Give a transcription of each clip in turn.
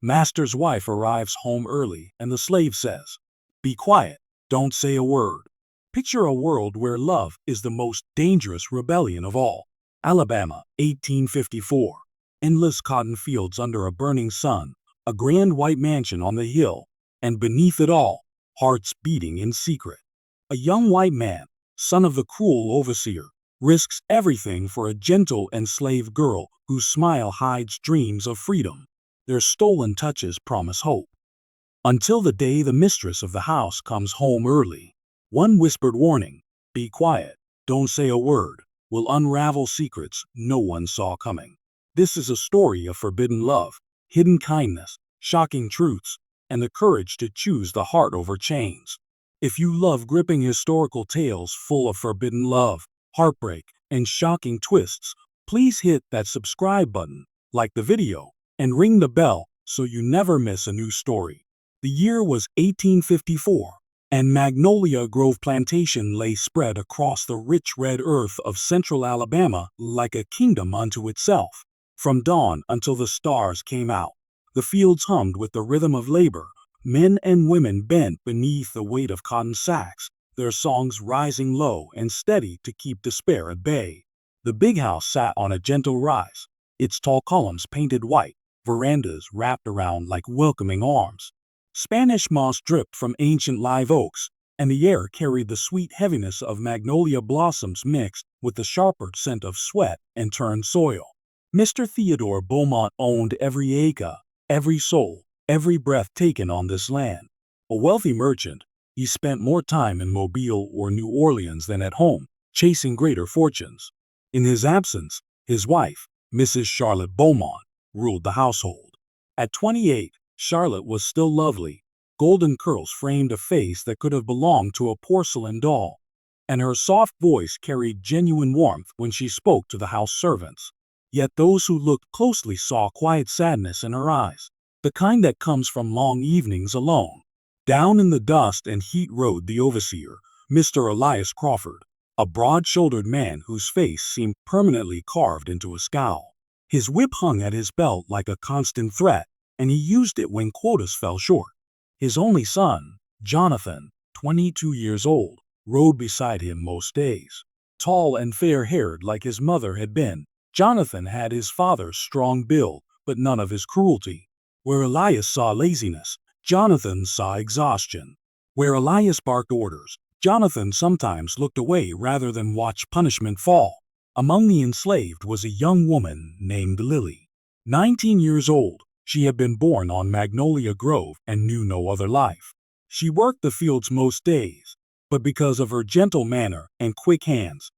Master's wife arrives home early and the slave says, "Be quiet, don't say a word." Picture a world where love is the most dangerous rebellion of all. Alabama, 1854. Endless cotton fields under a burning sun, a grand white mansion on the hill, and beneath it all, hearts beating in secret. A young white man, son of the cruel overseer, risks everything for a gentle enslaved girl whose smile hides dreams of freedom. Their stolen touches promise hope. Until the day the mistress of the house comes home early. One whispered warning, "Be quiet, don't say a word," will unravel secrets no one saw coming. This is a story of forbidden love, hidden kindness, shocking truths, and the courage to choose the heart over chains. If you love gripping historical tales full of forbidden love, heartbreak, and shocking twists, please hit that subscribe button, like the video, and ring the bell so you never miss a new story. The year was 1854, and Magnolia Grove Plantation lay spread across the rich red earth of central Alabama like a kingdom unto itself. From dawn until the stars came out, the fields hummed with the rhythm of labor. Men and women bent beneath the weight of cotton sacks, their songs rising low and steady to keep despair at bay. The big house sat on a gentle rise, its tall columns painted white, verandas wrapped around like welcoming arms. Spanish moss dripped from ancient live oaks, and the air carried the sweet heaviness of magnolia blossoms mixed with the sharper scent of sweat and turned soil. Mr. Theodore Beaumont owned every acre, every soul, every breath taken on this land. A wealthy merchant, he spent more time in Mobile or New Orleans than at home, chasing greater fortunes. In his absence, his wife, Mrs. Charlotte Beaumont, ruled the household. At 28, Charlotte was still lovely. Golden curls framed a face that could have belonged to a porcelain doll, and her soft voice carried genuine warmth when she spoke to the house servants. Yet those who looked closely saw quiet sadness in her eyes, the kind that comes from long evenings alone. Down in the dust and heat rode the overseer, Mr. Elias Crawford, a broad-shouldered man whose face seemed permanently carved into a scowl. His whip hung at his belt like a constant threat, and he used it when quotas fell short. His only son, Jonathan, 22 years old, rode beside him most days. Tall and fair-haired like his mother had been, Jonathan had his father's strong build, but none of his cruelty. Where Elias saw laziness, Jonathan saw exhaustion. Where Elias barked orders, Jonathan sometimes looked away rather than watch punishment fall. Among the enslaved was a young woman named Lily. 19 years old, she had been born on Magnolia Grove and knew no other life. She worked the fields most days, but because of her gentle manner and quick hands,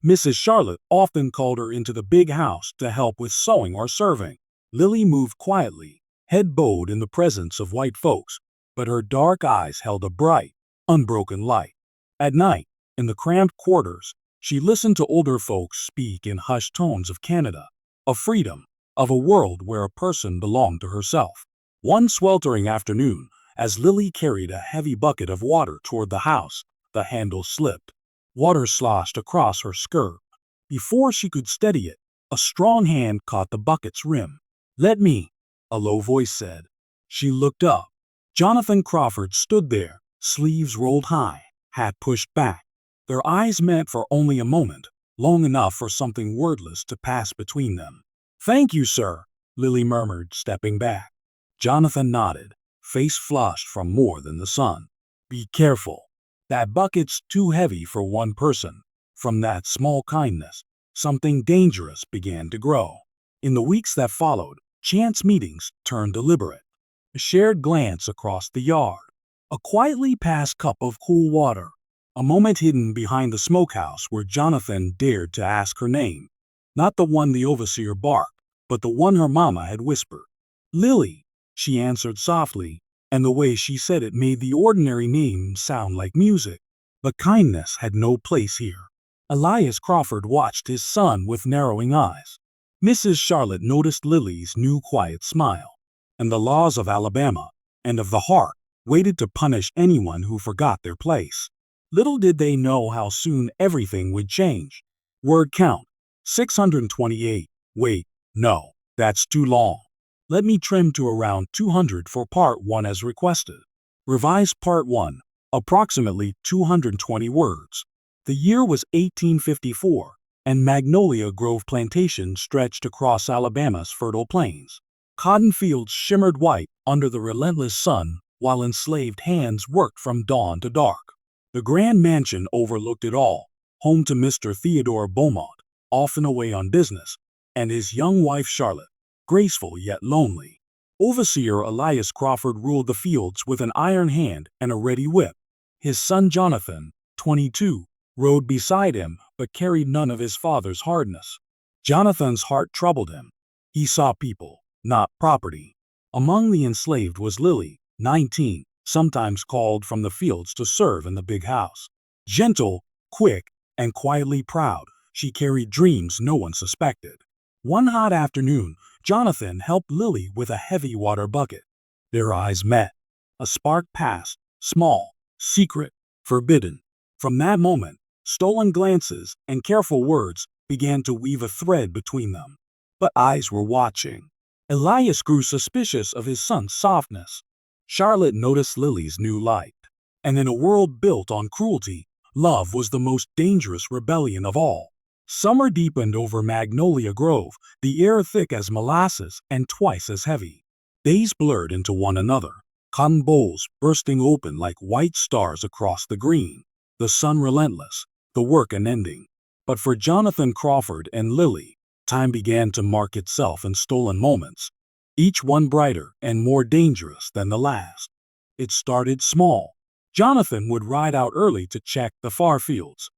Mrs. Charlotte often called her into the big house to help with sewing or serving. Lily moved quietly, head bowed in the presence of white folks, but her dark eyes held a bright, unbroken light. At night, in the cramped quarters, she listened to older folks speak in hushed tones of Canada, of freedom, of a world where a person belonged to herself. One sweltering afternoon, as Lily carried a heavy bucket of water toward the house, the handle slipped. Water sloshed across her skirt. Before she could steady it, a strong hand caught the bucket's rim. "Let me," a low voice said. She looked up. Jonathan Crawford stood there, sleeves rolled high, hat pushed back. Their eyes met for only a moment, long enough for something wordless to pass between them. "Thank you, sir," Lily murmured, stepping back. Jonathan nodded, face flushed from more than the sun. "Be careful. That bucket's too heavy for one person." From that small kindness, something dangerous began to grow. In the weeks that followed, chance meetings turned deliberate. A shared glance across the yard, a quietly passed cup of cool water, a moment hidden behind the smokehouse where Jonathan dared to ask her name. Not the one the overseer barked, but the one her mama had whispered. "Lily," she answered softly, and the way she said it made the ordinary name sound like music. But kindness had no place here. Elias Crawford watched his son with narrowing eyes. Mrs. Charlotte noticed Lily's new quiet smile, and the laws of Alabama and of the heart waited to punish anyone who forgot their place. Little did they know how soon everything would change. Word count, 628. Wait, no, that's too long. Let me trim to around 200 for Part 1 as requested. Revised Part 1, approximately 220 words. The year was 1854, and Magnolia Grove Plantation stretched across Alabama's fertile plains. Cotton fields shimmered white under the relentless sun, while enslaved hands worked from dawn to dark. The grand mansion overlooked it all, home to Mr. Theodore Beaumont, often away on business, and his young wife Charlotte, graceful yet lonely. Overseer Elias Crawford ruled the fields with an iron hand and a ready whip. His son Jonathan, 22, rode beside him but carried none of his father's hardness. Jonathan's heart troubled him. He saw people, not property. Among the enslaved was Lily, 19, sometimes called from the fields to serve in the big house. Gentle, quick, and quietly proud, she carried dreams no one suspected. One hot afternoon, Jonathan helped Lily with a heavy water bucket. Their eyes met. A spark passed, small, secret, forbidden. From that moment, stolen glances and careful words began to weave a thread between them. But eyes were watching. Elias grew suspicious of his son's softness. Charlotte noticed Lily's new light. And in a world built on cruelty, love was the most dangerous rebellion of all. Summer deepened over Magnolia Grove, the air thick as molasses and twice as heavy. Days blurred into one another, cotton bowls bursting open like white stars across the green. The sun relentless, the work unending. But for Jonathan Crawford and Lily, time began to mark itself in stolen moments, each one brighter and more dangerous than the last. It started small. Jonathan would ride out early to check the far fields,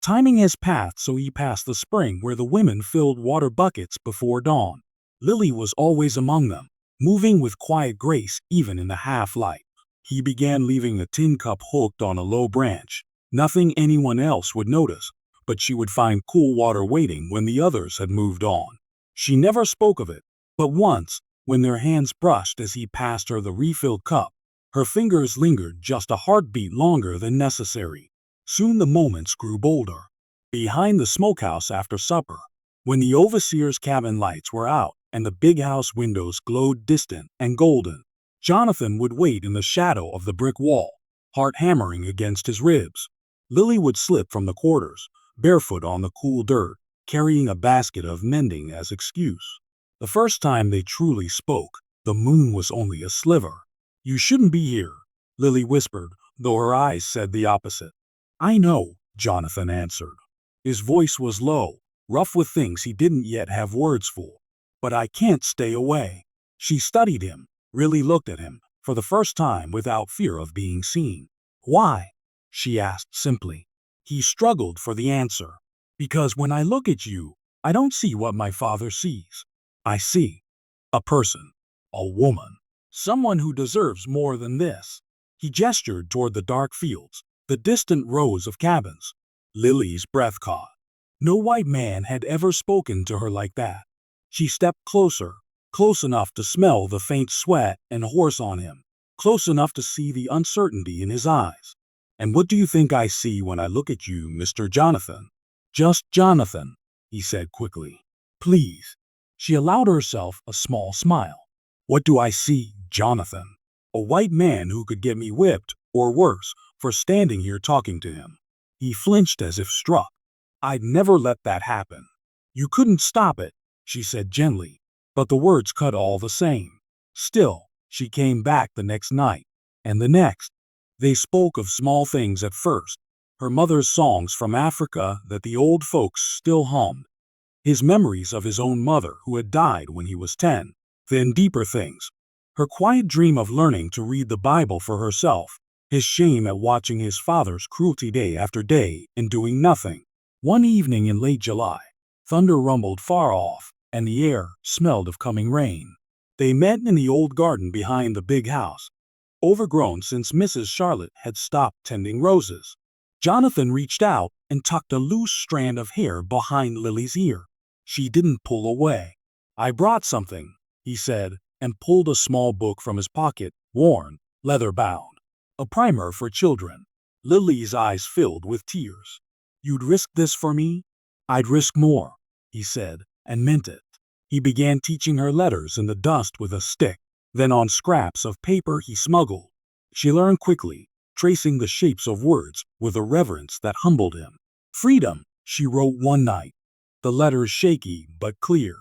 timing his path so he passed the spring where the women filled water buckets before dawn. Lily was always among them, moving with quiet grace even in the half-light. He began leaving a tin cup hooked on a low branch. Nothing anyone else would notice, but she would find cool water waiting when the others had moved on. She never spoke of it, but once, when their hands brushed as he passed her the refilled cup, her fingers lingered just a heartbeat longer than necessary. Soon the moments grew bolder. Behind the smokehouse after supper, when the overseer's cabin lights were out and the big house windows glowed distant and golden, Jonathan would wait in the shadow of the brick wall, heart hammering against his ribs. Lily would slip from the quarters, barefoot on the cool dirt, carrying a basket of mending as excuse. The first time they truly spoke, the moon was only a sliver. "You shouldn't be here," Lily whispered, though her eyes said the opposite. "I know," Jonathan answered. His voice was low, rough with things he didn't yet have words for. "But I can't stay away." She studied him, really looked at him, for the first time without fear of being seen. "Why?" she asked simply. He struggled for the answer. "Because when I look at you, I don't see what my father sees. I see a person, a woman, someone who deserves more than this." He gestured toward the dark fields, the distant rows of cabins. Lily's breath caught. No white man had ever spoken to her like that. She stepped closer, close enough to smell the faint sweat and horse on him, close enough to see the uncertainty in his eyes. "And what do you think I see when I look at you, Mr. Jonathan?" "Just Jonathan," he said quickly. "Please." She allowed herself a small smile. "What do I see, Jonathan? A white man who could get me whipped, or worse, for standing here talking to him." He flinched as if struck. "I'd never let that happen." "You couldn't stop it," she said gently, but the words cut all the same. Still, she came back the next night, and the next. They spoke of small things at first, her mother's songs from Africa that the old folks still hummed, his memories of his own mother who had died when he was 10, then deeper things, her quiet dream of learning to read the Bible for herself, his shame at watching his father's cruelty day after day and doing nothing. One evening in late July, thunder rumbled far off, and the air smelled of coming rain. They met in the old garden behind the big house, overgrown since Mrs. Charlotte had stopped tending roses. Jonathan reached out and tucked a loose strand of hair behind Lily's ear. She didn't pull away. "I brought something," he said, and pulled a small book from his pocket, worn, leather-bound. "A primer for children." Lily's eyes filled with tears. "You'd risk this for me?" "I'd risk more," he said, and meant it. He began teaching her letters in the dust with a stick, then on scraps of paper he smuggled. She learned quickly, tracing the shapes of words with a reverence that humbled him. "Freedom," she wrote one night, the letters shaky but clear.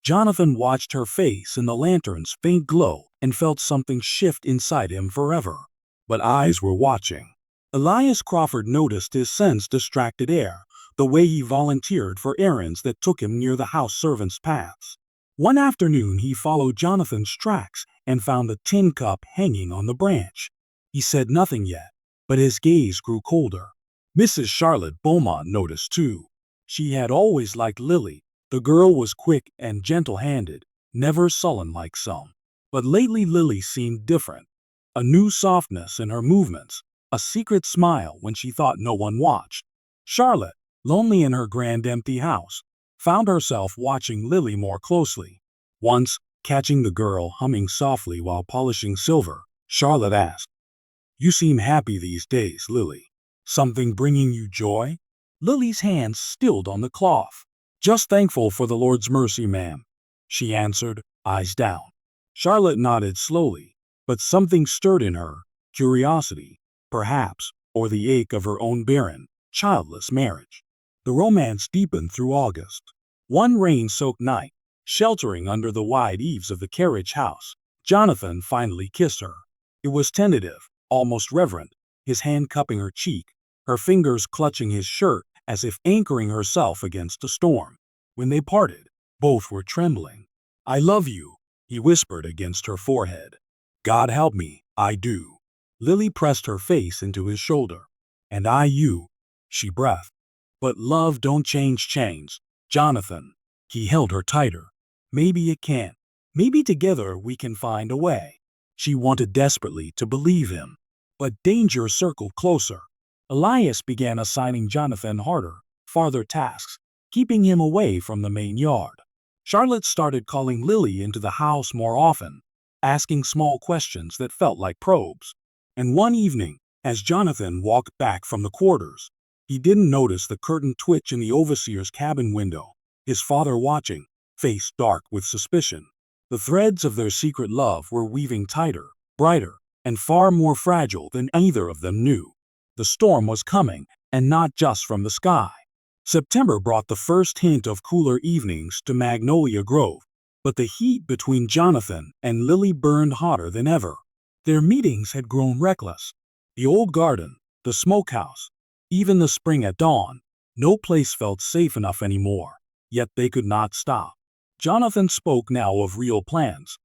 Jonathan watched her face in the lantern's faint glow and felt something shift inside him forever. But eyes were watching. Elias Crawford noticed his son's distracted air, the way he volunteered for errands that took him near the house servants' paths. One afternoon he followed Jonathan's tracks and found the tin cup hanging on the branch. He said nothing yet, but his gaze grew colder. Mrs. Charlotte Beaumont noticed too. She had always liked Lily. The girl was quick and gentle-handed, never sullen like some. But lately Lily seemed different. A new softness in her movements, a secret smile when she thought no one watched. Charlotte, lonely in her grand empty house, found herself watching Lily more closely. Once, catching the girl humming softly while polishing silver, Charlotte asked, "You seem happy these days, Lily. Something bringing you joy?" Lily's hands stilled on the cloth. "Just thankful for the Lord's mercy, ma'am," she answered, eyes down. Charlotte nodded slowly, but something stirred in her, curiosity, perhaps, or the ache of her own barren, childless marriage. The romance deepened through August. One rain-soaked night, sheltering under the wide eaves of the carriage house, Jonathan finally kissed her. It was tentative, almost reverent, his hand cupping her cheek, her fingers clutching his shirt as if anchoring herself against a storm. When they parted, both were trembling. "I love you," he whispered against her forehead. "God help me, I do." Lily pressed her face into his shoulder. "And I you," she breathed. "But love don't change chains, Jonathan." He held her tighter. "Maybe it can. Maybe together we can find a way." She wanted desperately to believe him. But danger circled closer. Elias began assigning Jonathan harder, farther tasks, keeping him away from the main yard. Charlotte started calling Lily into the house more often, asking small questions that felt like probes. And one evening, as Jonathan walked back from the quarters, he didn't notice the curtain twitch in the overseer's cabin window, his father watching, face dark with suspicion. The threads of their secret love were weaving tighter, brighter, and far more fragile than either of them knew. The storm was coming, and not just from the sky. September brought the first hint of cooler evenings to Magnolia Grove, but the heat between Jonathan and Lily burned hotter than ever. Their meetings had grown reckless. The old garden, the smokehouse, even the spring at dawn, no place felt safe enough anymore, yet they could not stop. Jonathan spoke now of real plans.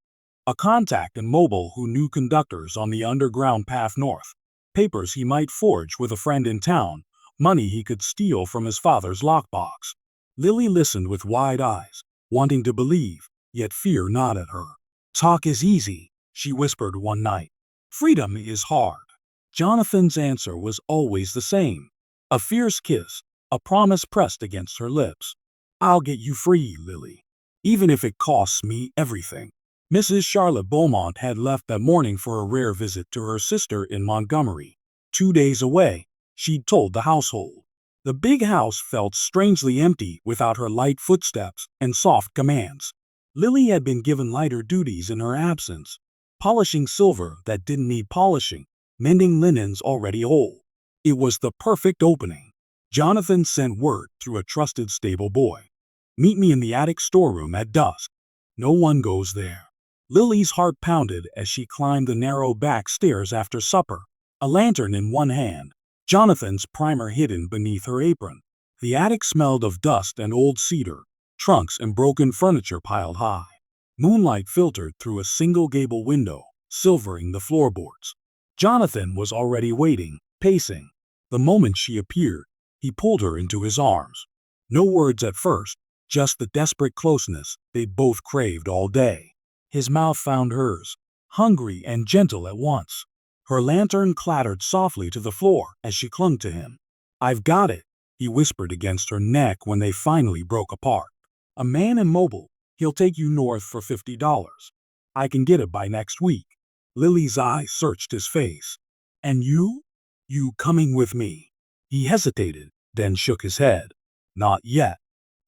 A contact in Mobile who knew conductors on the underground path north, papers he might forge with a friend in town, money he could steal from his father's lockbox. Lily listened with wide eyes, wanting to believe, yet fear gnawed at her. "Talk is easy," she whispered one night. "Freedom is hard." Jonathan's answer was always the same. A fierce kiss, a promise pressed against her lips. "I'll get you free, Lily, even if it costs me everything." Mrs. Charlotte Beaumont had left that morning for a rare visit to her sister in Montgomery. 2 days away, she'd told the household. The big house felt strangely empty without her light footsteps and soft commands. Lily had been given lighter duties in her absence, polishing silver that didn't need polishing, mending linens already old. It was the perfect opening. Jonathan sent word through a trusted stable boy. "Meet me in the attic storeroom at dusk. No one goes there." Lily's heart pounded as she climbed the narrow back stairs after supper, a lantern in one hand, Jonathan's primer hidden beneath her apron. The attic smelled of dust and old cedar, trunks and broken furniture piled high. Moonlight filtered through a single gable window, silvering the floorboards. Jonathan was already waiting, pacing. The moment she appeared, he pulled her into his arms. No words at first, just the desperate closeness they'd both craved all day. His mouth found hers, hungry and gentle at once. Her lantern clattered softly to the floor as she clung to him. "I've got it," he whispered against her neck when they finally broke apart. "A man in Mobile. He'll take you north for $50. I can get it by next week." Lily's eyes searched his face. "And you? You coming with me?" He hesitated, then shook his head. "Not yet.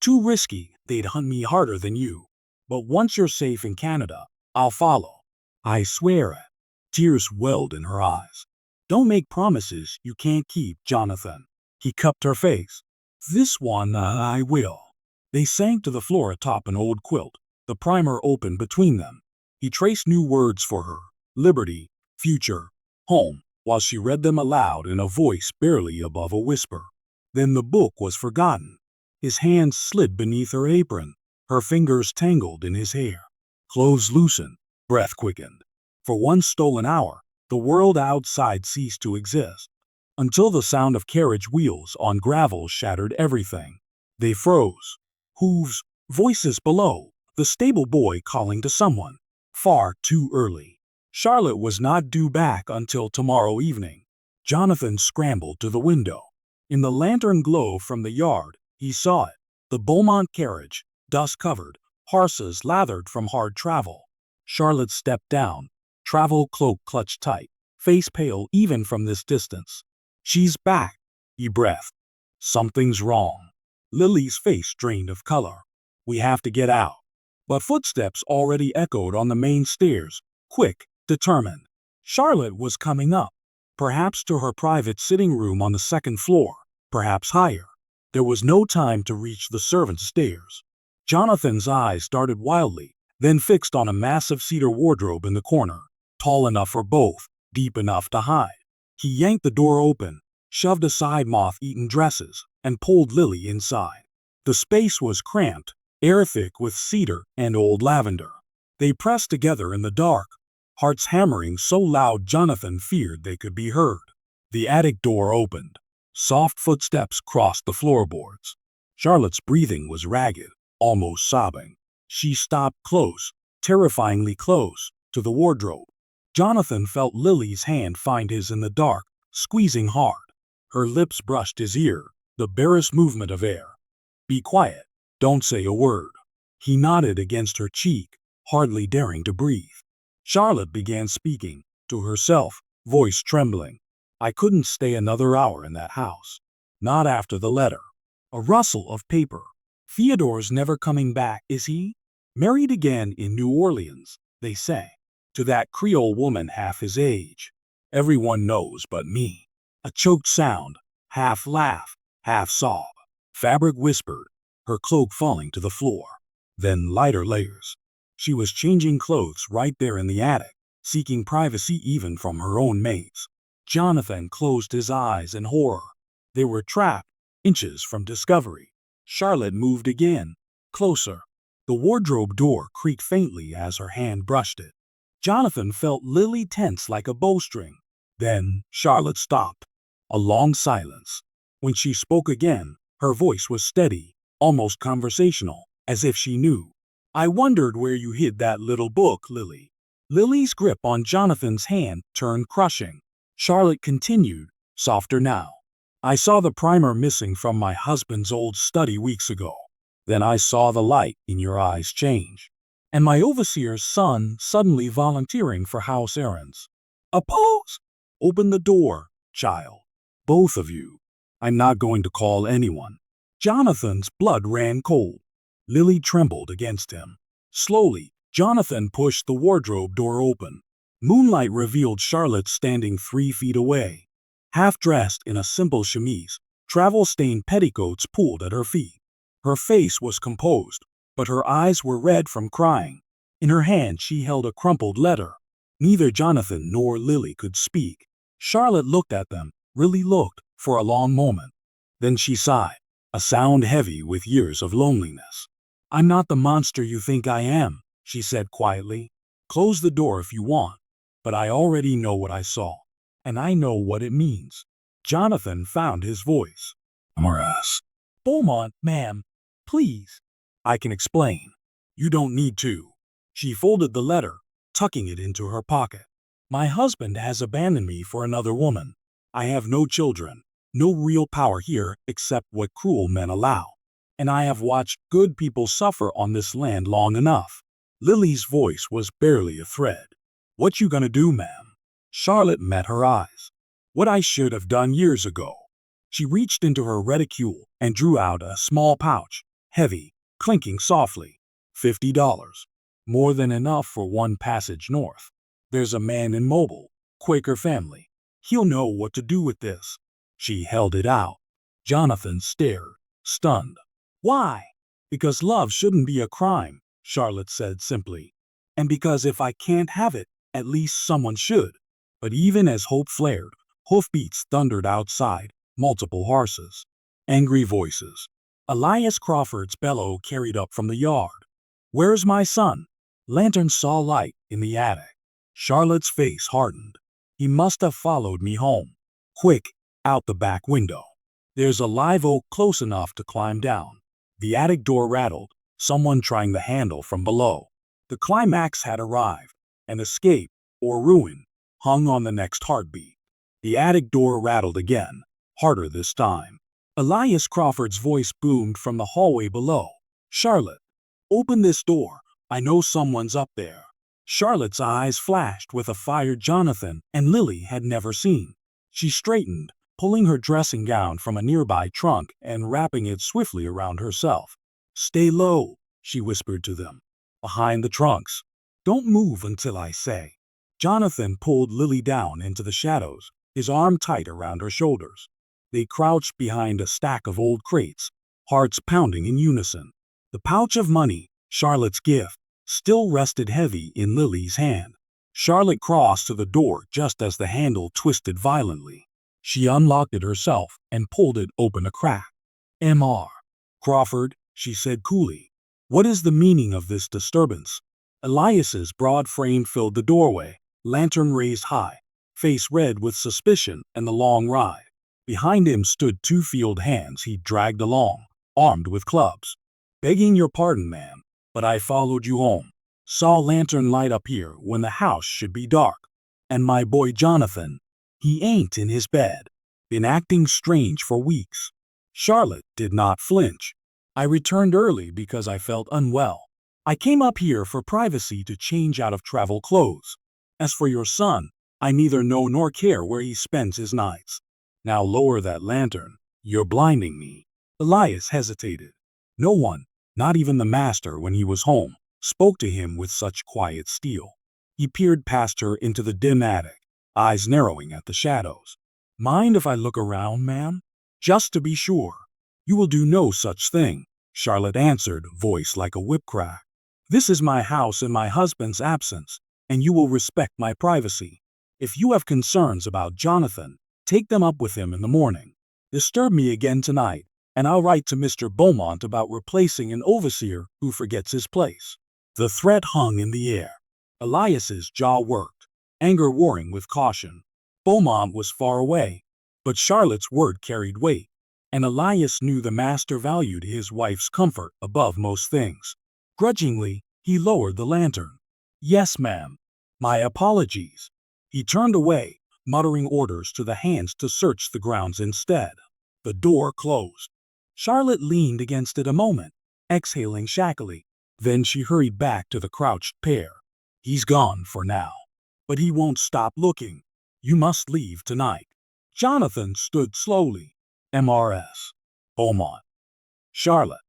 Too risky. They'd hunt me harder than you. But once you're safe in Canada, I'll follow. I swear it. Tears welled in her eyes. Don't make promises you can't keep, Jonathan. He cupped her face. This one, I will. They sank to the floor atop an old quilt, the primer open between them. He traced new words for her: liberty, future, home, while she read them aloud in a voice barely above a whisper. Then the book was forgotten. His hands slid beneath her apron, her fingers tangled in his hair. Clothes loosened, breath quickened. For one stolen hour, the world outside ceased to exist, until the sound of carriage wheels on gravel shattered everything. They froze. Hooves, voices below, the stable boy calling to someone. Far too early. Charlotte was not due back until tomorrow evening. Jonathan scrambled to the window. In the lantern glow from the yard, he saw it. The Beaumont carriage, dust-covered, horses lathered from hard travel. Charlotte stepped down, travel cloak clutched tight, face pale even from this distance. She's back, he breathed. Something's wrong. Lily's face drained of color. We have to get out. But footsteps already echoed on the main stairs, quick, determined. Charlotte was coming up, perhaps to her private sitting room on the second floor, perhaps higher. There was no time to reach the servants' stairs. Jonathan's eyes darted wildly, then fixed on a massive cedar wardrobe in the corner, tall enough for both, deep enough to hide. He yanked the door open, shoved aside moth-eaten dresses, and pulled Lily inside. The space was cramped, air thick with cedar and old lavender. They pressed together in the dark, hearts hammering so loud Jonathan feared they could be heard. The attic door opened. Soft footsteps crossed the floorboards. Charlotte's breathing was ragged, almost sobbing. She stopped close, terrifyingly close, to the wardrobe. Jonathan felt Lily's hand find his in the dark, squeezing hard. Her lips brushed his ear, the barest movement of air. Be quiet. Don't say a word. He nodded against her cheek, hardly daring to breathe. Charlotte began speaking, to herself, voice trembling. I couldn't stay another hour in that house. Not after the letter. A rustle of paper. Theodore's never coming back, is he? Married again in New Orleans, they say. To that Creole woman half his age. Everyone knows but me. A choked sound, half laugh, half sob. Fabric whispered, her cloak falling to the floor. Then lighter layers. She was changing clothes right there in the attic, seeking privacy even from her own maids. Jonathan closed his eyes in horror. They were trapped, inches from discovery. Charlotte moved again, closer. The wardrobe door creaked faintly as her hand brushed it. Jonathan felt Lily tense like a bowstring. Then Charlotte stopped. A long silence. When she spoke again, her voice was steady, almost conversational, as if she knew. I wondered where you hid that little book, Lily. Lily's grip on Jonathan's hand turned crushing. Charlotte continued, softer now. I saw the primer missing from my husband's old study weeks ago. Then I saw the light in your eyes change. And my overseer's son suddenly volunteering for house errands. Oppose? Open the door, child. Both of you. I'm not going to call anyone. Jonathan's blood ran cold. Lily trembled against him. Slowly, Jonathan pushed the wardrobe door open. Moonlight revealed Charlotte standing 3 feet away. Half-dressed in a simple chemise, travel-stained petticoats pulled at her feet. Her face was composed, but her eyes were red from crying. In her hand she held a crumpled letter. Neither Jonathan nor Lily could speak. Charlotte looked at them, really looked, for a long moment. Then she sighed, a sound heavy with years of loneliness. I'm not the monster you think I am, she said quietly. Close the door if you want, but I already know what I saw, and I know what it means. Jonathan found his voice. Morris. Beaumont, ma'am, please. I can explain. You don't need to. She folded the letter, tucking it into her pocket. My husband has abandoned me for another woman. I have no children, no real power here except what cruel men allow. And I have watched good people suffer on this land long enough. Lily's voice was barely a thread. What you gonna do, ma'am? Charlotte met her eyes. What I should have done years ago. She reached into her reticule and drew out a small pouch, heavy, clinking softly. $50. more than enough for one passage north. There's a man in Mobile, Quaker family. He'll know what to do with this. She held it out. Jonathan stared, stunned. Why? Because love shouldn't be a crime, Charlotte said simply. And because if I can't have it, at least someone should. But even as hope flared, hoofbeats thundered outside, multiple horses. Angry voices. Elias Crawford's bellow carried up from the yard. Where's my son? Lantern saw light in the attic. Charlotte's face hardened. He must have followed me home. Quick, out the back window. There's a live oak close enough to climb down. The attic door rattled, someone trying the handle from below. The climax had arrived, and escape, or ruin, hung on the next heartbeat. The attic door rattled again, harder this time. Elias Crawford's voice boomed from the hallway below. Charlotte, open this door. I know someone's up there. Charlotte's eyes flashed with a fire Jonathan and Lily had never seen. She straightened, pulling her dressing gown from a nearby trunk and wrapping it swiftly around herself. Stay low, she whispered to them. Behind the trunks. Don't move until I say. Jonathan pulled Lily down into the shadows, his arm tight around her shoulders. They crouched behind a stack of old crates, hearts pounding in unison. The pouch of money, Charlotte's gift, still rested heavy in Lily's hand. Charlotte crossed to the door just as the handle twisted violently. She unlocked it herself and pulled it open a crack. M.R. Crawford, she said coolly. What is the meaning of this disturbance? Elias's broad frame filled the doorway, lantern raised high, face red with suspicion and the long ride. Behind him stood two field hands he dragged along, armed with clubs. Begging your pardon, ma'am, but I followed you home. Saw lantern light up here when the house should be dark. And my boy Jonathan, he ain't in his bed. Been acting strange for weeks. Charlotte did not flinch. I returned early because I felt unwell. I came up here for privacy to change out of travel clothes. As for your son, I neither know nor care where he spends his nights. Now lower that lantern. You're blinding me. Elias hesitated. No one, not even the master when he was home, spoke to him with such quiet steel. He peered past her into the dim attic, eyes narrowing at the shadows. Mind if I look around, ma'am? Just to be sure. You will do no such thing, Charlotte answered, voice like a whip crack. This is my house in my husband's absence, and you will respect my privacy. If you have concerns about Jonathan, take them up with him in the morning. Disturb me again tonight, and I'll write to Mr. Beaumont about replacing an overseer who forgets his place. The threat hung in the air. Elias's jaw worked, anger warring with caution. Beaumont was far away, but Charlotte's word carried weight, and Elias knew the master valued his wife's comfort above most things. Grudgingly, he lowered the lantern. Yes, ma'am. My apologies. He turned away, muttering orders to the hands to search the grounds instead. The door closed. Charlotte leaned against it a moment, exhaling shackily. Then she hurried back to the crouched pair. He's gone for now. But he won't stop looking. You must leave tonight. Jonathan stood slowly. MRS. Beaumont. Charlotte.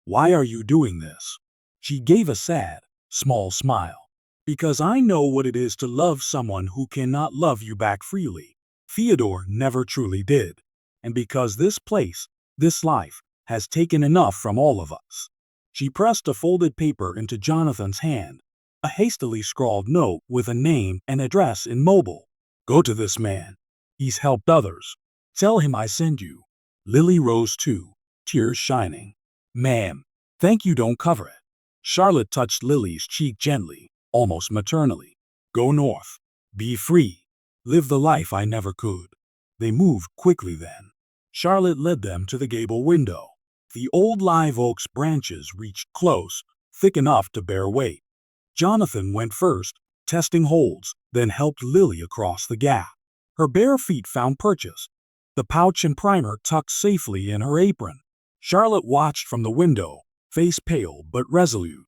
Why are you doing this? She gave a sad, small smile. Because I know what it is to love someone who cannot love you back freely. Theodore never truly did. And because this place, this life, has taken enough from all of us. She pressed a folded paper into Jonathan's hand, a hastily scrawled note with a name and address in Mobile. Go to this man. He's helped others. Tell him I send you. Lily rose too, tears shining. Ma'am, thank you, don't cover it. Charlotte touched Lily's cheek gently, almost maternally. Go north. Be free. Live the life I never could. They moved quickly then. Charlotte led them to the gable window. The old live oak's branches reached close, thick enough to bear weight. Jonathan went first, testing holds, then helped Lily across the gap. Her bare feet found purchase, the pouch and primer tucked safely in her apron. Charlotte watched from the window, face pale but resolute.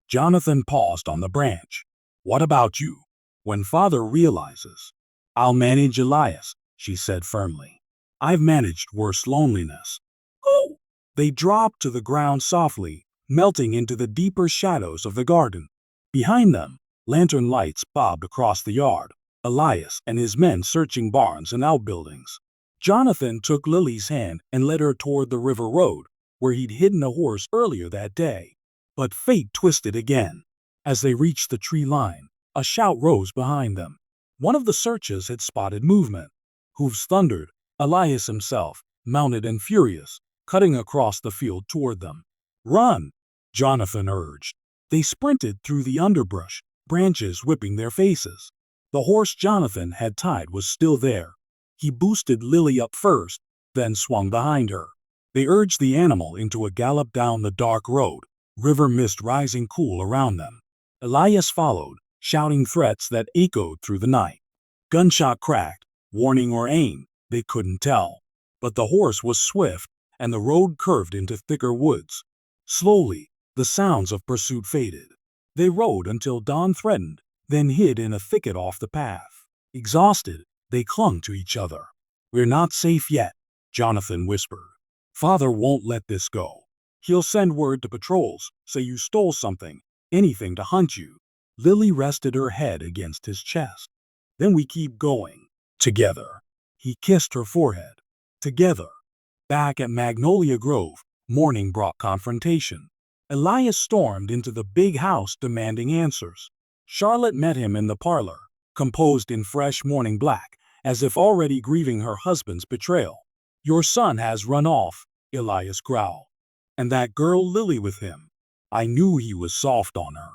Jonathan paused on the branch. What about you? When father realizes. I'll manage Elias, she said firmly. I've managed worse loneliness. Oh! They dropped to the ground softly, melting into the deeper shadows of the garden. Behind them, lantern lights bobbed across the yard, Elias and his men searching barns and outbuildings. Jonathan took Lily's hand and led her toward the river road, where he'd hidden a horse earlier that day. But fate twisted again. As they reached the tree line, a shout rose behind them. One of the searchers had spotted movement. Hooves thundered, Elias himself, mounted and furious, cutting across the field toward them. "Run!" Jonathan urged. They sprinted through the underbrush, branches whipping their faces. The horse Jonathan had tied was still there. He boosted Lily up first, then swung behind her. They urged the animal into a gallop down the dark road, river mist rising cool around them. Elias followed, shouting threats that echoed through the night. Gunshot cracked, warning or aim, they couldn't tell. But the horse was swift, and the road curved into thicker woods. Slowly, the sounds of pursuit faded. They rode until dawn threatened, then hid in a thicket off the path. Exhausted, they clung to each other. "We're not safe yet," Jonathan whispered. "Father won't let this go. He'll send word to patrols, say you stole something, anything to hunt you." Lily rested her head against his chest. "Then we keep going. Together." He kissed her forehead. Together. Back at Magnolia Grove, morning brought confrontation. Elias stormed into the big house demanding answers. Charlotte met him in the parlor, composed in fresh morning black, as if already grieving her husband's betrayal. "Your son has run off," Elias growled. "And that girl Lily with him. I knew he was soft on her.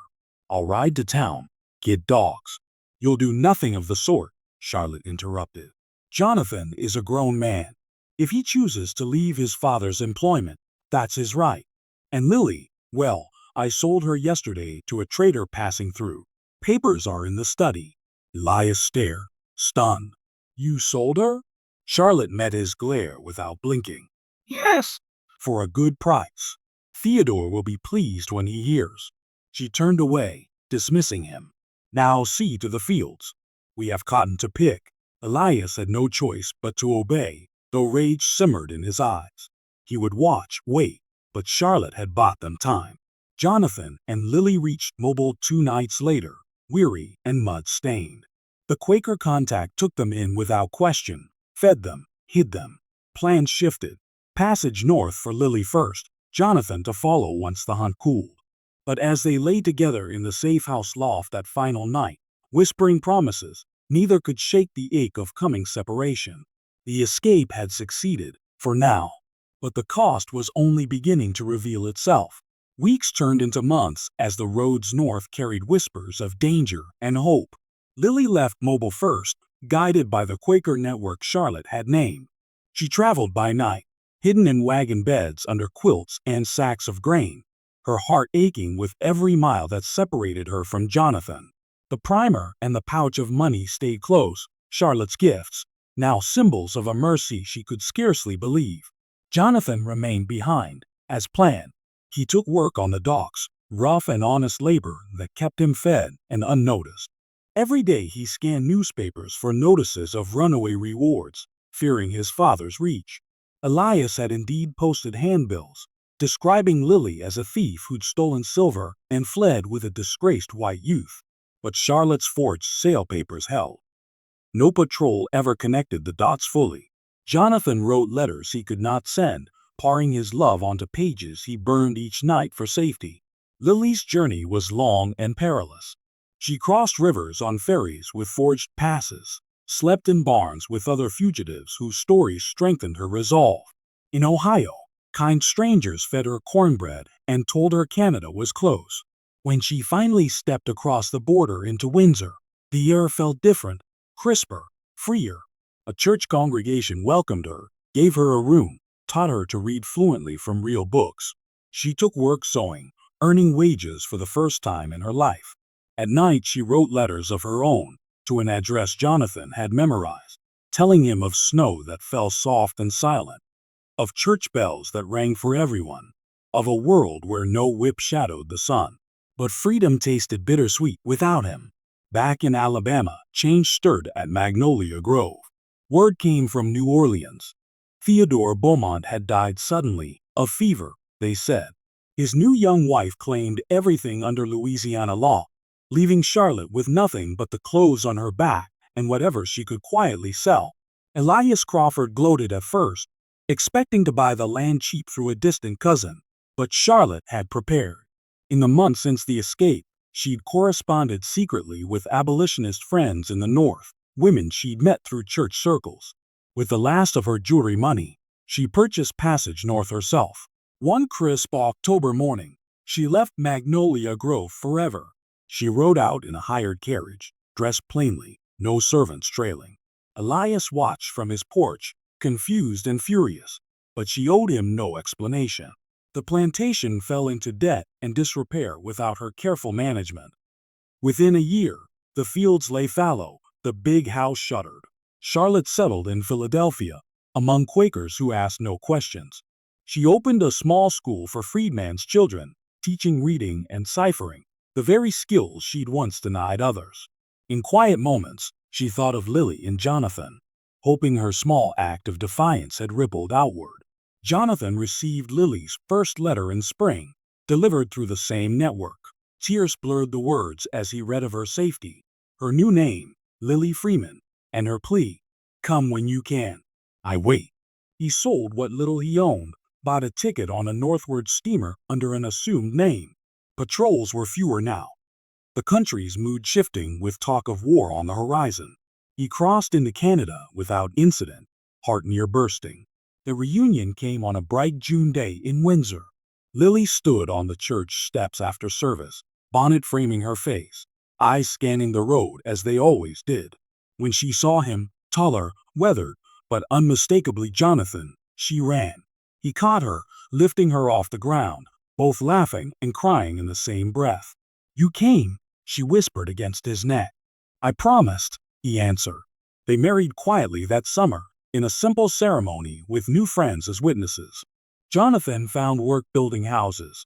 I'll ride to town, get dogs." "You'll do nothing of the sort," Charlotte interrupted. "Jonathan is a grown man. If he chooses to leave his father's employment, that's his right. And Lily, well, I sold her yesterday to a trader passing through. Papers are in the study." Elias stared, stunned. "You sold her?" Charlotte met his glare without blinking. "Yes, for a good price. Theodore will be pleased when he hears." She turned away, dismissing him. "Now see to the fields. We have cotton to pick." Elias had no choice but to obey, though rage simmered in his eyes. He would watch, wait, but Charlotte had bought them time. Jonathan and Lily reached Mobile 2 nights later, weary and mud-stained. The Quaker contact took them in without question, fed them, hid them. Plans shifted. Passage north for Lily first, Jonathan to follow once the hunt cooled. But as they lay together in the safe house loft that final night, whispering promises, neither could shake the ache of coming separation. The escape had succeeded, for now. But the cost was only beginning to reveal itself. Weeks turned into months as the roads north carried whispers of danger and hope. Lily left Mobile first, guided by the Quaker network Charlotte had named. She traveled by night, hidden in wagon beds under quilts and sacks of grain, her heart aching with every mile that separated her from Jonathan. The primer and the pouch of money stayed close, Charlotte's gifts, now symbols of a mercy she could scarcely believe. Jonathan remained behind, as planned. He took work on the docks, rough and honest labor that kept him fed and unnoticed. Every day he scanned newspapers for notices of runaway rewards, fearing his father's reach. Elias had indeed posted handbills, describing Lily as a thief who'd stolen silver and fled with a disgraced white youth. But Charlotte's forged sale papers held. No patrol ever connected the dots fully. Jonathan wrote letters he could not send, pouring his love onto pages he burned each night for safety. Lily's journey was long and perilous. She crossed rivers on ferries with forged passes, slept in barns with other fugitives whose stories strengthened her resolve. In Ohio, kind strangers fed her cornbread and told her Canada was close. When she finally stepped across the border into Windsor, the air felt different, crisper, freer. A church congregation welcomed her, gave her a room, taught her to read fluently from real books. She took work sewing, earning wages for the first time in her life. At night she wrote letters of her own, to an address Jonathan had memorized, telling him of snow that fell soft and silent, of church bells that rang for everyone, of a world where no whip shadowed the sun. But freedom tasted bittersweet without him. Back in Alabama, change stirred at Magnolia Grove. Word came from New Orleans. Theodore Beaumont had died suddenly, of fever, they said. His new young wife claimed everything under Louisiana law, leaving Charlotte with nothing but the clothes on her back and whatever she could quietly sell. Elias Crawford gloated at first, expecting to buy the land cheap through a distant cousin, but Charlotte had prepared. In the months since the escape, she'd corresponded secretly with abolitionist friends in the North, women she'd met through church circles. With the last of her jewelry money, she purchased passage north herself. One crisp October morning, she left Magnolia Grove forever. She rode out in a hired carriage, dressed plainly, no servants trailing. Elias watched from his porch, confused and furious, but she owed him no explanation. The plantation fell into debt and disrepair without her careful management. Within a year, the fields lay fallow, the big house shuttered. Charlotte settled in Philadelphia, among Quakers who asked no questions. She opened a small school for freedmen's children, teaching reading and ciphering, the very skills she'd once denied others. In quiet moments, she thought of Lily and Jonathan, hoping her small act of defiance had rippled outward. Jonathan received Lily's first letter in spring, delivered through the same network. Tears blurred the words as he read of her safety, her new name, Lily Freeman, and her plea, "Come when you can. I wait." He sold what little he owned, bought a ticket on a northward steamer under an assumed name. Patrols were fewer now, the country's mood shifting with talk of war on the horizon. He crossed into Canada without incident, heart near bursting. The reunion came on a bright June day in Windsor. Lily stood on the church steps after service, bonnet framing her face, eyes scanning the road as they always did. When she saw him, taller, weathered, but unmistakably Jonathan, she ran. He caught her, lifting her off the ground, both laughing and crying in the same breath. "You came," she whispered against his neck. "I promised," he answered. They married quietly that summer, in a simple ceremony with new friends as witnesses. Jonathan found work building houses.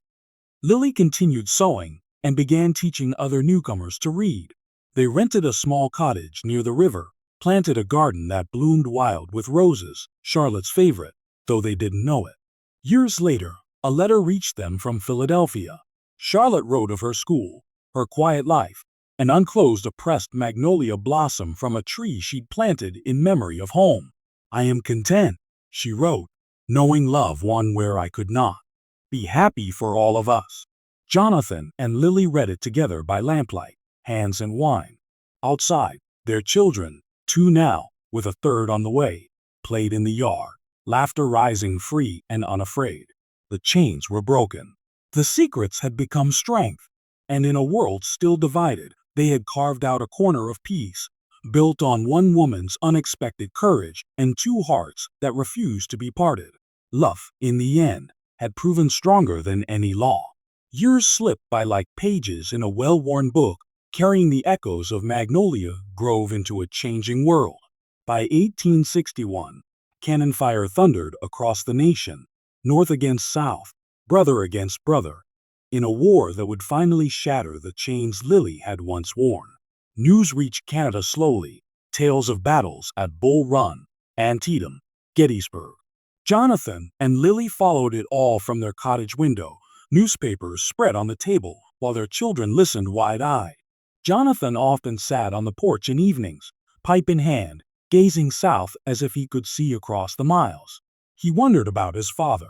Lily continued sewing and began teaching other newcomers to read. They rented a small cottage near the river, planted a garden that bloomed wild with roses, Charlotte's favorite, though they didn't know it. Years later, a letter reached them from Philadelphia. Charlotte wrote of her school, her quiet life, an unclosed oppressed magnolia blossom from a tree she'd planted in memory of home. "I am content," she wrote, "knowing love won where I could not. Be happy for all of us." Jonathan and Lily read it together by lamplight, hands in wine. Outside, their children, two now, with a third on the way, played in the yard, laughter rising free and unafraid. The chains were broken. The secrets had become strength, and in a world still divided, they had carved out a corner of peace, built on one woman's unexpected courage and two hearts that refused to be parted. Love, in the end, had proven stronger than any law. Years slipped by like pages in a well-worn book, carrying the echoes of Magnolia Grove into a changing world. By 1861, cannon fire thundered across the nation, North against South, brother against brother, in a war that would finally shatter the chains Lily had once worn. News reached Canada slowly, tales of battles at Bull Run, Antietam, Gettysburg. Jonathan and Lily followed it all from their cottage window, newspapers spread on the table while their children listened wide-eyed. Jonathan often sat on the porch in evenings, pipe in hand, gazing south as if he could see across the miles. He wondered about his father.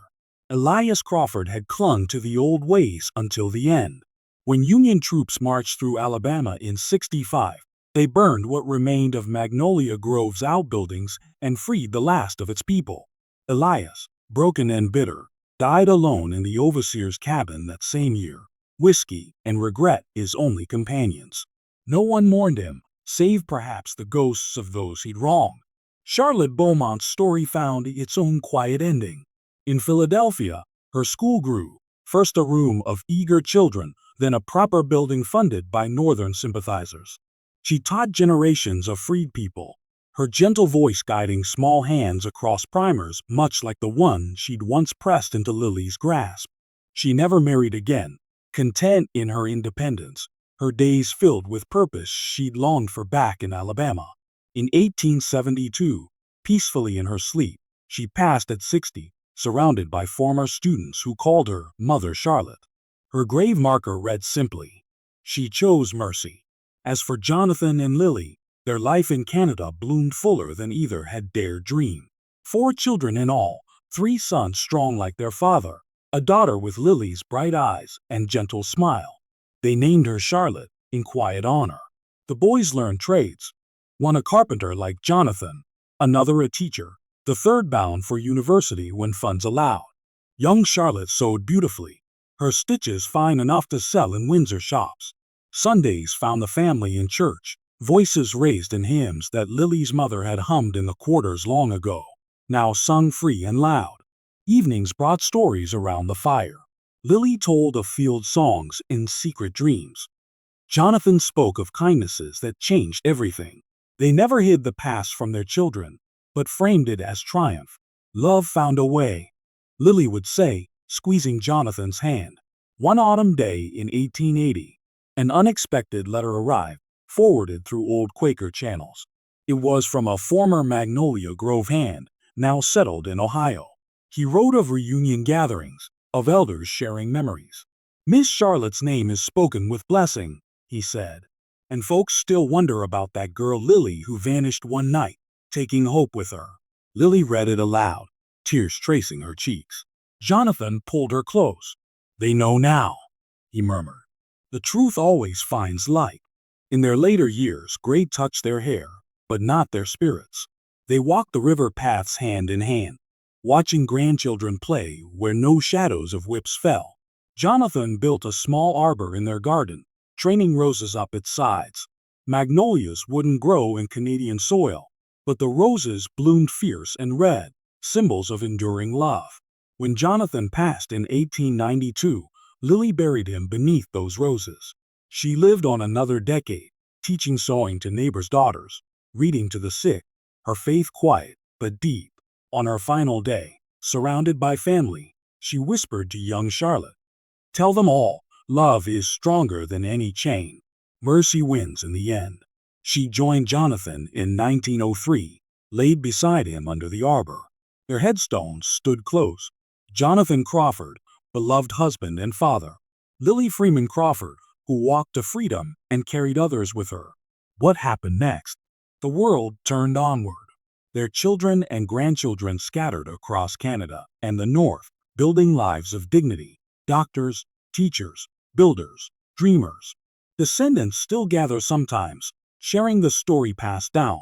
Elias Crawford had clung to the old ways until the end. When Union troops marched through Alabama in '65, they burned what remained of Magnolia Grove's outbuildings and freed the last of its people. Elias, broken and bitter, died alone in the overseer's cabin that same year. Whiskey and regret his only companions. No one mourned him, save perhaps the ghosts of those he'd wronged. Charlotte Beaumont's story found its own quiet ending. In Philadelphia, her school grew, first a room of eager children, then a proper building funded by Northern sympathizers. She taught generations of freed people, her gentle voice guiding small hands across primers much like the one she'd once pressed into Lily's grasp. She never married again, content in her independence, her days filled with purpose she'd longed for back in Alabama. In 1872, peacefully in her sleep, she passed at 60, surrounded by former students who called her Mother Charlotte. Her grave marker read simply, She chose mercy. As for Jonathan and Lily, their life in Canada bloomed fuller than either had dared dream. 4 children in all, 3 sons strong like their father, a daughter with Lily's bright eyes and gentle smile. They named her Charlotte, in quiet honor. The boys learned trades. One a carpenter like Jonathan, another a teacher, the third bound for university when funds allowed. Young Charlotte sewed beautifully, her stitches fine enough to sell in Windsor shops. Sundays found the family in church, voices raised in hymns that Lily's mother had hummed in the quarters long ago, now sung free and loud. Evenings brought stories around the fire. Lily told of field songs in secret dreams. Jonathan spoke of kindnesses that changed everything. They never hid the past from their children, but framed it as triumph. Love found a way, Lily would say, squeezing Jonathan's hand. One autumn day in 1880, an unexpected letter arrived, forwarded through old Quaker channels. It was from a former Magnolia Grove hand, now settled in Ohio. He wrote of reunion gatherings, of elders sharing memories. "Miss Charlotte's name is spoken with blessing," he said, "and folks still wonder about that girl Lily who vanished one night, taking hope with her." Lily read it aloud, tears tracing her cheeks. Jonathan pulled her close. "They know now," he murmured. "The truth always finds light." In their later years, gray touched their hair, but not their spirits. They walked the river paths hand in hand, watching grandchildren play where no shadows of whips fell. Jonathan built a small arbor in their garden, training roses up its sides. Magnolias wouldn't grow in Canadian soil, but the roses bloomed fierce and red, symbols of enduring love. When Jonathan passed in 1892, Lily buried him beneath those roses. She lived on another decade, teaching sewing to neighbors' daughters, reading to the sick, her faith quiet but deep. On her final day, surrounded by family, she whispered to young Charlotte, "Tell them all, love is stronger than any chain. Mercy wins in the end." She joined Jonathan in 1903, laid beside him under the arbor. Their headstones stood close. Jonathan Crawford, beloved husband and father. Lily Freeman Crawford, who walked to freedom and carried others with her. What happened next? The world turned onward. Their children and grandchildren scattered across Canada and the North, building lives of dignity. Doctors, teachers, builders, dreamers. Descendants still gather sometimes, sharing the story passed down.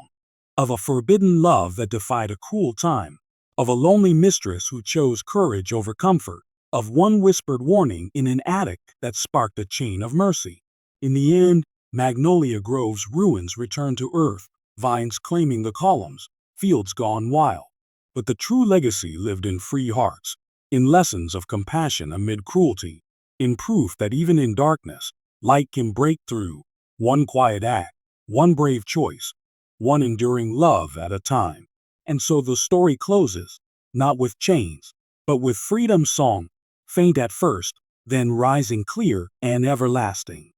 Of a forbidden love that defied a cruel time. Of a lonely mistress who chose courage over comfort. Of one whispered warning in an attic that sparked a chain of mercy. In the end, Magnolia Grove's ruins returned to earth, vines claiming the columns, fields gone wild. But the true legacy lived in free hearts, in lessons of compassion amid cruelty, in proof that even in darkness, light can break through. One quiet act, one brave choice, one enduring love at a time. And so the story closes, not with chains, but with freedom's song, faint at first, then rising clear and everlasting.